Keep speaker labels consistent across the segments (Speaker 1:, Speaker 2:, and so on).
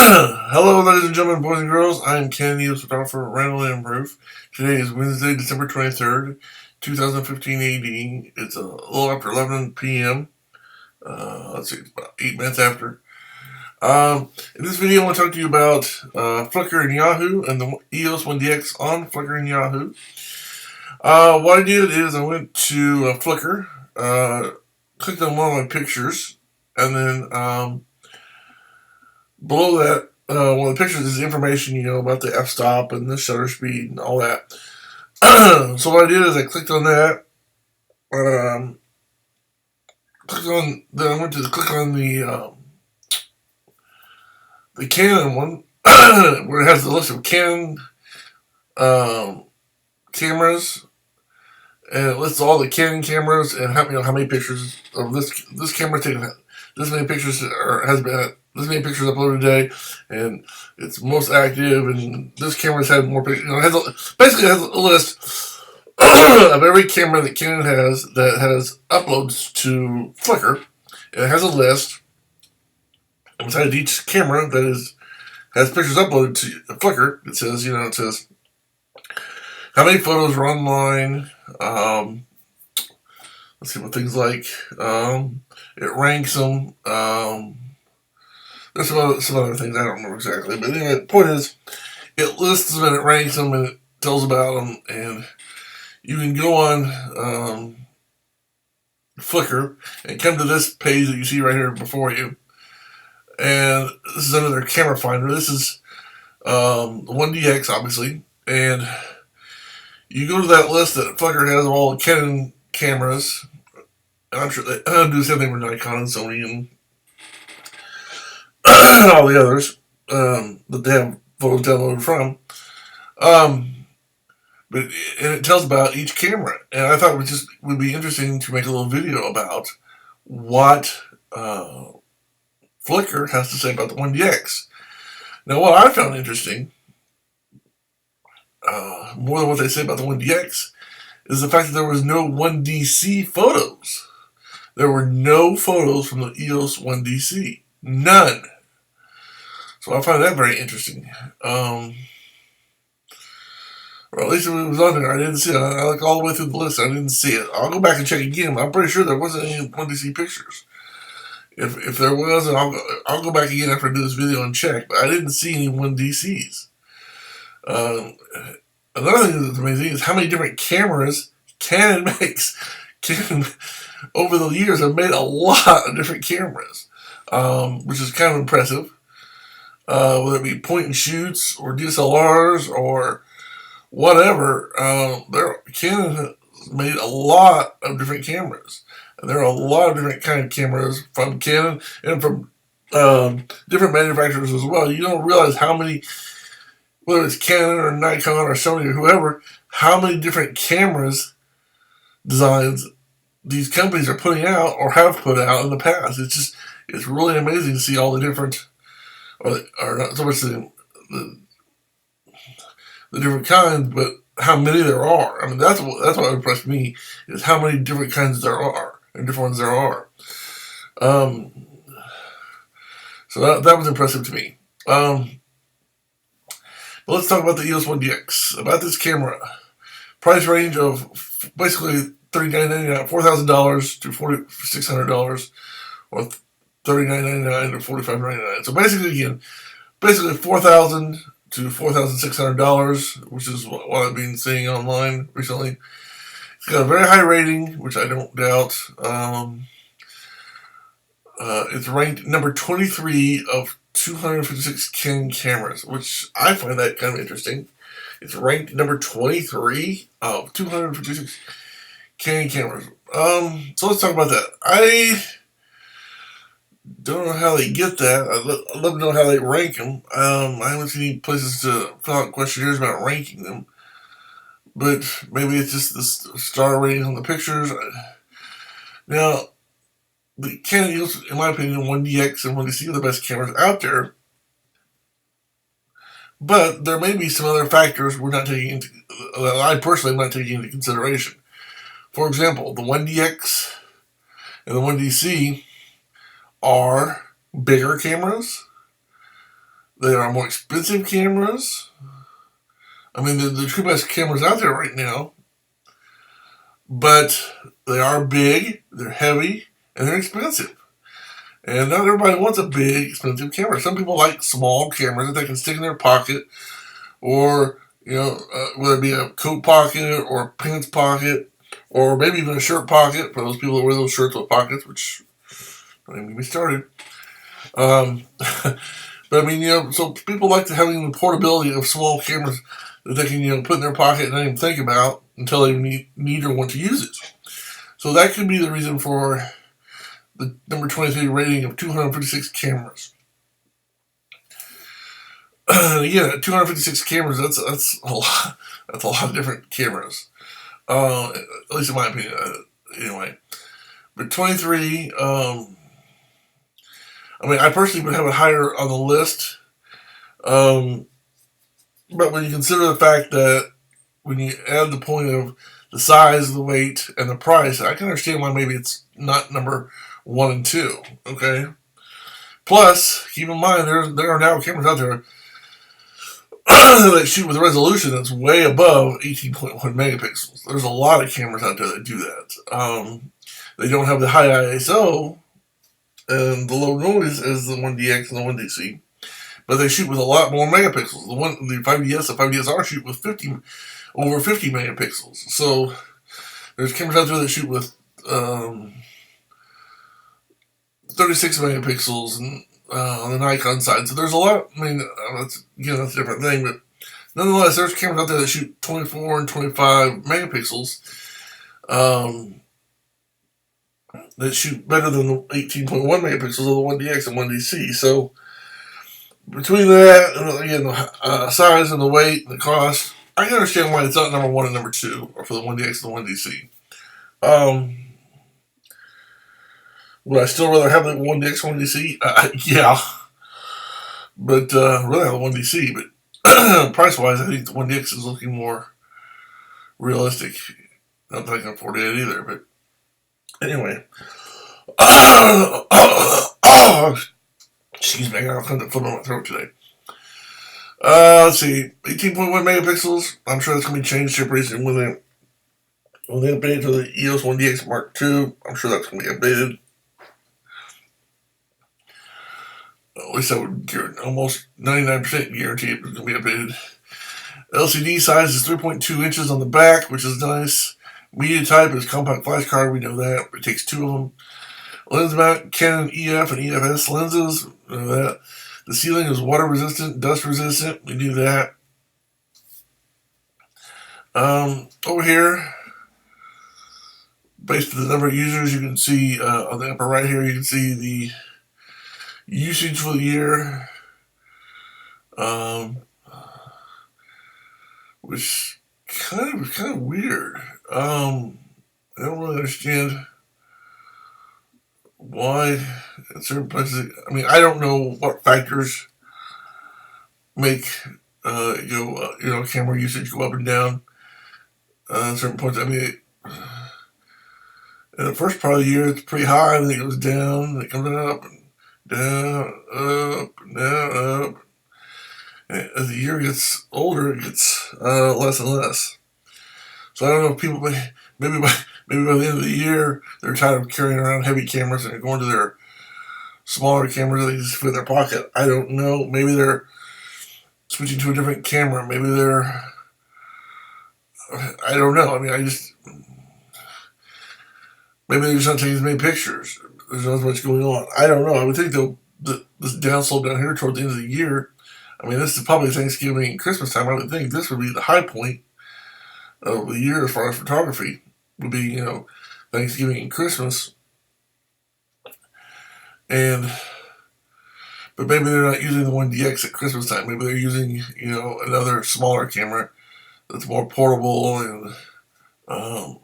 Speaker 1: Hello, ladies and gentlemen, boys and girls. I am Canon EOS photographer RandallMRueff. Today is Wednesday, December 23rd, 2015 AD. It's a little after 11 p.m. Let's see, it's about 8 minutes after. In this video, I want to talk to you about Flickr and Yahoo and the EOS-1DX on Flickr and Yahoo. What I did is I went to Flickr, clicked on one of my pictures, and then below that, one of the pictures is information, about the f-stop and the shutter speed and all that. So what I did is I clicked on that. Then I went to click on the Canon one, where it has the list of Canon cameras, and it lists all the Canon cameras and how many pictures of this camera taken. This many pictures has been this many pictures uploaded today, and it's most active. And this camera's had more pictures. Basically has a list of every camera that Canon has that has uploads to Flickr. It has a list inside each camera that has pictures uploaded to Flickr. It says, it says how many photos are online. Let's see what things like. It ranks them. There's some other things I don't remember exactly, but anyway, the point is, it lists them and it ranks them and it tells about them, and you can go on Flickr and come to this page that you see right here before you, and this is under their camera finder. This is the 1DX, obviously, and you go to that list that Flickr has of all the Canon cameras. I'm sure they do the same thing with Nikon and Sony and all the others that they have photos downloaded from. But it tells about each camera, and I thought it would be interesting to make a little video about what Flickr has to say about the 1DX. Now, what I found interesting, more than what they say about the 1DX, is the fact that there was no 1DC photos. There were no photos from the EOS-1DC. None. So I find that very interesting. Or at least it was on there. I didn't see it. I looked all the way through the list. I didn't see it. I'll go back and check again, but I'm pretty sure there wasn't any 1DC pictures. If there was, I'll go back again after I do this video and check. But I didn't see any 1DCs. Another thing that's amazing is how many different cameras Canon makes. Canon, over the years, have made a lot of different cameras, which is kind of impressive. Whether it be point and shoots or DSLRs or whatever, Canon has made a lot of different cameras. And there are a lot of different kind of cameras from Canon and from different manufacturers as well. You don't realize how many, whether it's Canon or Nikon or Sony or whoever, how many different cameras designs these companies are putting out or have put out in the past. It's really amazing to see all the different, or not so much the different kinds, but how many there are. I mean, that's what impressed me, is how many different kinds there are and different ones there are. So that was impressive to me. But let's talk about the EOS-1DX. About this camera, price range of basically $39.99, $4,000 to $4,600, or $39.99 to $45.99. So basically $4,000 to $4,600, which is what I've been seeing online recently. It's got a very high rating, which I don't doubt. It's ranked number 23 of 256 Canon cameras, which I find that kind of interesting. It's ranked number 23 of 256 Canon cameras. So let's talk about that. I don't know how they get that. I'd love to know how they rank them. I haven't seen any places to fill out questionnaires about ranking them. But maybe it's just the star rating on the pictures. Now, the Canon EOS, in my opinion, 1DX and 1DC are the best cameras out there. But there may be some other factors that I personally am not taking into consideration. For example, the 1DX and the 1DC are bigger cameras. They are more expensive cameras. I mean, the true best cameras out there right now. But they are big, they're heavy, and they're expensive. And not everybody wants a big, expensive camera. Some people like small cameras that they can stick in their pocket, or, whether it be a coat pocket or a pants pocket, or maybe even a shirt pocket for those people that wear those shirts with pockets, which don't even get me started. But I mean, so people like having the portability of small cameras that they can, put in their pocket and not even think about until they need or want to use it. So that could be the reason for the number 23 rating of 256 cameras. Again, 256 cameras, that's a lot. That's a lot of different cameras. At least in my opinion. Anyway. But 23, I mean, I personally would have it higher on the list. But when you consider the fact that when you add the point of the size, the weight, and the price, I can understand why maybe it's not number 1 and 2. Okay. Plus, keep in mind there are now cameras out there that shoot with a resolution that's way above 18.1 megapixels. There's a lot of cameras out there that do that. They don't have the high ISO and the low noise as the 1DX and the 1DC, but they shoot with a lot more megapixels. The 5DS and 5DSR shoot with over 50 megapixels. So there's cameras out there that shoot with 36 megapixels and on the Nikon side. So there's a lot. I mean, that's a different thing, but nonetheless, there's cameras out there that shoot 24 and 25 megapixels. That shoot better than the 18.1 megapixels of the 1DX and 1DC. So between that and again the size and the weight and the cost, I can understand why it's not number 1 and number 2, or for the 1DX and the 1DC. Would I still rather have the 1DX and 1DC? Yeah, but really have the 1DC. But price wise, I think the 1DX is looking more realistic. Not that I can afford it either, but anyway. Excuse me, I got something in my throat today. Let's see, 18.1 megapixels. I'm sure that's going to be changed here pretty soon when they update to the EOS-1DX Mark II. I'm sure that's going to be updated. At least I would almost 99% guarantee it's going to be updated. LCD size is 3.2 inches on the back, which is nice. Media type is compact flash card. We know that. It takes 2 of them. Lens mount, Canon EF and EFS lenses. We know that. The ceiling is water resistant, dust resistant. We do that. Over here, based on the number of users, you can see on the upper right here, you can see the usage for the year, which kind of weird. I don't really understand why in certain places. I mean, I don't know what factors make camera usage go up and down at certain points. I mean, in the first part of the year, it's pretty high, and then it goes down, and it comes up and down, up and down, up. And as the year gets older, it gets less and less. So I don't know if people maybe by the end of the year they're tired of carrying around heavy cameras and they're going to their smaller cameras that they just fit in their pocket. I don't know. Maybe they're switching to a different camera. Maybe I don't know. I mean, maybe they're just not taking as many pictures. There's not as much going on. I don't know. I would think this slow down here toward the end of the year. I mean, this is probably Thanksgiving and Christmas time. I would think this would be the high point of the year as far as photography. Would be, Thanksgiving and Christmas. But maybe they're not using the 1DX at Christmas time. Maybe they're using, another smaller camera that's more portable and, I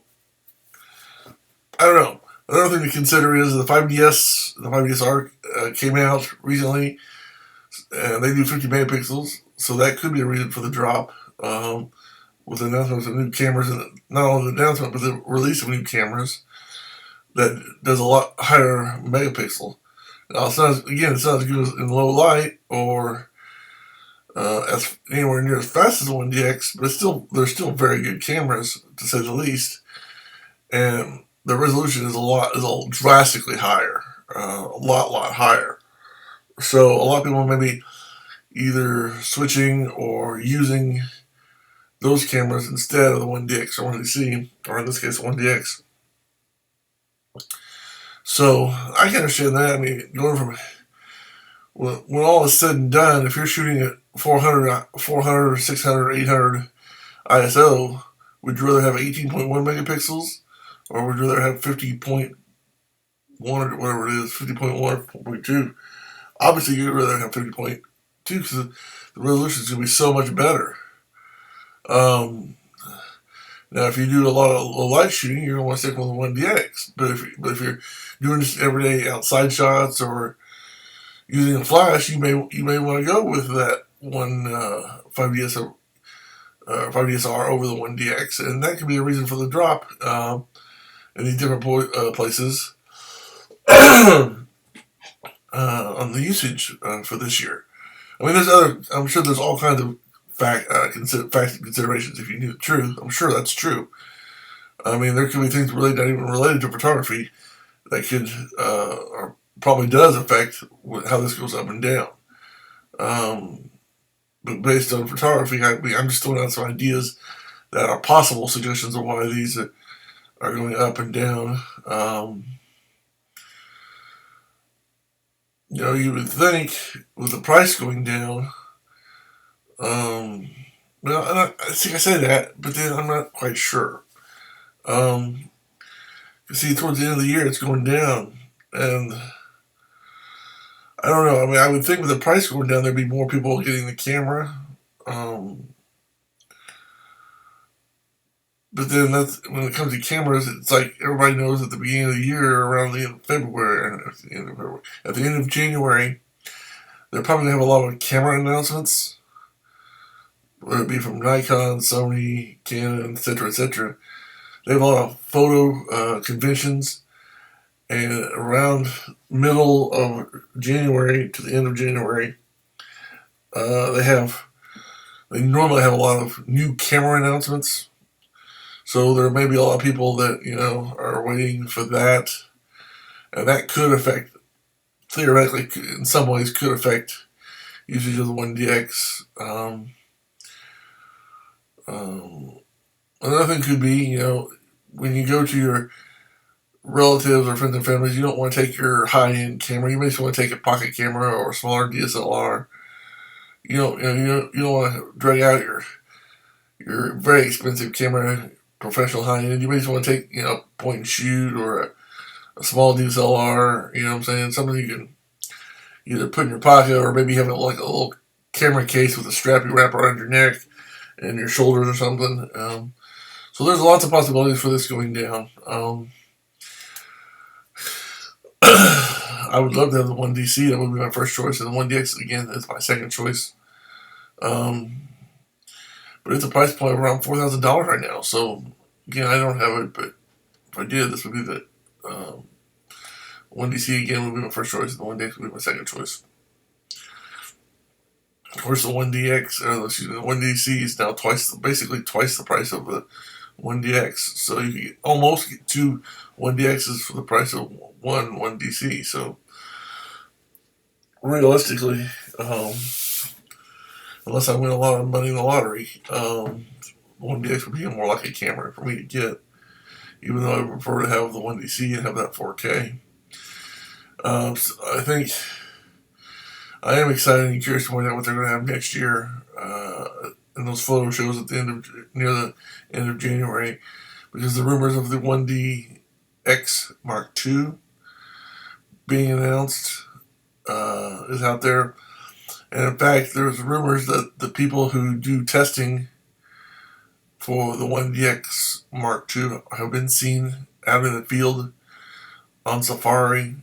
Speaker 1: don't know. Another thing to consider is the 5DSR came out recently, and they do 50 megapixels, so that could be a reason for the drop. With the announcement of new cameras, and not only the announcement, but the release of new cameras that does a lot higher megapixel. Now, it's not as good in low light or as anywhere near as fast as the 1DX, but they're still very good cameras, to say the least. And the resolution is drastically higher, a lot higher. So a lot of people maybe either switching or using those cameras instead of the 1DX or 1DC, or in this case, 1DX. So I can understand that. I mean, going from when all is said and done, if you're shooting at 400, 600, 800 ISO, would you rather have 18.1 megapixels, or would you rather have 50.1 or whatever it is, 50.1 or 4.2? Obviously, you'd rather have 50.2 because the resolution is going to be so much better. Now, if you do a lot of low light shooting, you're going to want to stick with the 1DX. But if you're doing just everyday outside shots or using a flash, you may want to go with that 5DSR over the 1DX, and that could be a reason for the drop in these different places on the usage for this year. I mean, I'm sure there's all kinds of facts and considerations. If you knew the truth, I'm sure that's true. I mean, there could be things really not even related to photography that could or probably does affect how this goes up and down. But based on photography, I'm just throwing out some ideas that are possible suggestions of why these are going up and down. You would think with the price going down, well, I think I say that, but then I'm not quite sure. See, towards the end of the year, it's going down, and I don't know. I mean, I would think with the price going down, there'd be more people getting the camera. But then when it comes to cameras, it's like everybody knows at the beginning of the year, around the end of February, at the end of January, they're probably going to have a lot of camera announcements, whether it be from Nikon, Sony, Canon, etc., etc. They have a lot of photo conventions, and around middle of January to the end of January, they normally have a lot of new camera announcements. So there may be a lot of people that are waiting for that, and that could affect, theoretically, in some ways, could affect usage of the 1DX. Another thing could be, when you go to your relatives or friends and families, you don't want to take your high-end camera. You may just want to take a pocket camera or a smaller DSLR. You don't want to drag out your very expensive camera, professional high-end. You may just want to take point and shoot or a small DSLR. You know what I'm saying? Something you can either put in your pocket or maybe have like a little camera case with a strap you wrap around your neck and your shoulders or something. So there's lots of possibilities for this going down. I would love to have the 1DC. That would be my first choice, and the 1DX again is my second choice. But it's a price point around $4,000 right now. So again, I don't have it, but if I did, this would be the 1DC again would be my first choice, and the 1DX would be my second choice. Of course, the 1DC is now basically twice the price of the 1DX. So you can almost get two 1DXs for the price of one 1DC. So realistically, unless I win a lot of money in the lottery, 1DX would be more like a camera for me to get, even though I prefer to have the 1DC and have that 4K. So I think I am excited and curious to find out what they're going to have next year in those photo shows at near the end of January, because the rumors of the 1DX Mark II being announced is out there. And in fact, there's rumors that the people who do testing for the 1DX Mark II have been seen out in the field on safari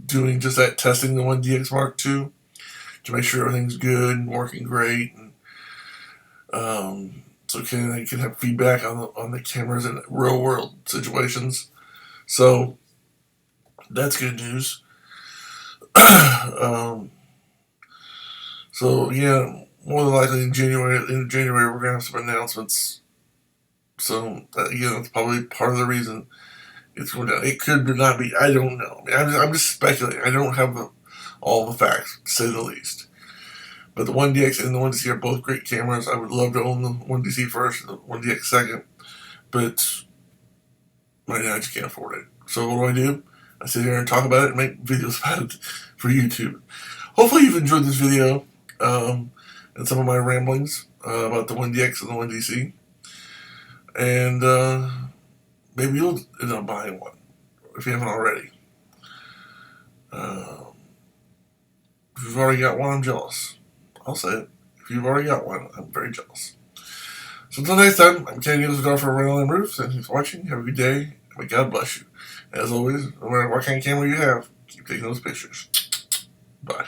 Speaker 1: doing just that, testing the 1DX Mark II to make sure everything's good and working great. And so they can have feedback on the cameras in real world situations. So that's good news. So yeah, more than likely in January. In January, we're gonna have some announcements. So again, that's probably part of the reason it's going down. It could not be. I don't know. I mean, I'm just speculating. I don't have all the facts, to say the least. But the 1DX and the 1DC are both great cameras. I would love to own the 1DC first and the 1DX second. But right now I just can't afford it. So what do? I sit here and talk about it and make videos about it for YouTube. Hopefully you've enjoyed this video and some of my ramblings about the 1DX and the 1DC. And maybe you'll end up buying one if you haven't already. If you've already got one, I'm jealous. I'll say it. If you've already got one, I'm very jealous. So until next time, I'm Canon EOS-1D for RandallMRueff. Thanks for watching. Have a good day. May God bless you. As always, no matter what kind of camera you have, keep taking those pictures. Bye.